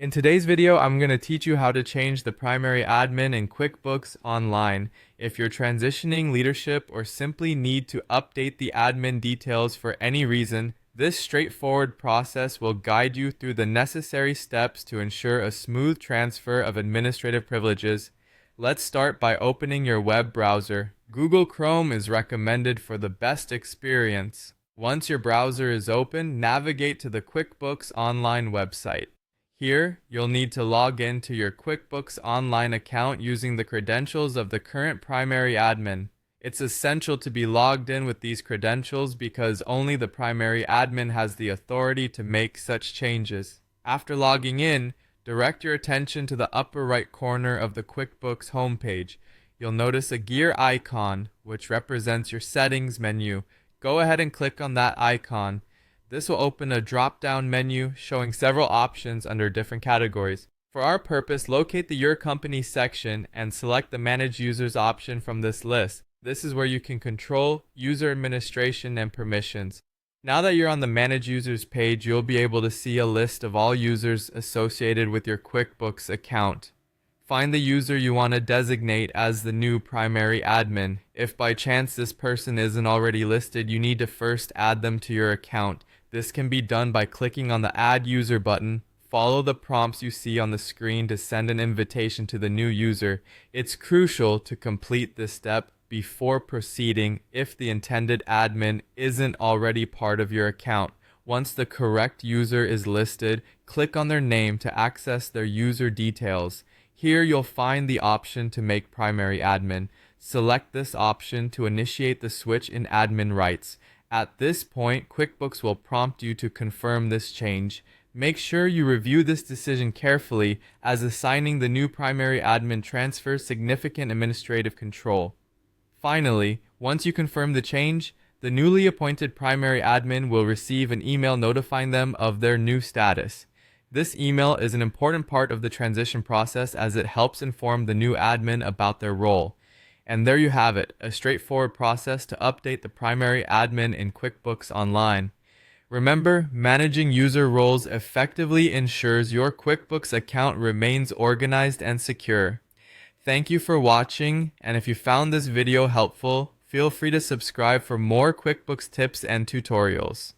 In today's video, I'm going to teach you how to change the primary admin in QuickBooks Online. If you're transitioning leadership or simply need to update the admin details for any reason, this straightforward process will guide you through the necessary steps to ensure a smooth transfer of administrative privileges. Let's start by opening your web browser. Google Chrome is recommended for the best experience. Once your browser is open, navigate to the QuickBooks Online website. Here, you'll need to log in to your QuickBooks Online account using the credentials of the current primary admin. It's essential to be logged in with these credentials because only the primary admin has the authority to make such changes. After logging in, direct your attention to the upper right corner of the QuickBooks homepage. You'll notice a gear icon, which represents your settings menu. Go ahead and click on that icon. This will open a drop-down menu showing several options under different categories. For our purpose, locate the Your Company section and select the Manage Users option from this list. This is where you can control user administration and permissions. Now that you're on the Manage Users page, you'll be able to see a list of all users associated with your QuickBooks account. Find the user you want to designate as the new primary admin. If by chance this person isn't already listed, you need to first add them to your account. This can be done by clicking on the Add User button. Follow the prompts you see on the screen to send an invitation to the new user. It's crucial to complete this step before proceeding if the intended admin isn't already part of your account. Once the correct user is listed, click on their name to access their user details. Here you'll find the option to make primary admin. Select this option to initiate the switch in admin rights. At this point, QuickBooks will prompt you to confirm this change. Make sure you review this decision carefully, as assigning the new primary admin transfers significant administrative control. Finally, once you confirm the change, the newly appointed primary admin will receive an email notifying them of their new status. This email is an important part of the transition process as it helps inform the new admin about their role. And there you have it, a straightforward process to update the primary admin in QuickBooks Online. Remember, managing user roles effectively ensures your QuickBooks account remains organized and secure. Thank you for watching, and if you found this video helpful, feel free to subscribe for more QuickBooks tips and tutorials.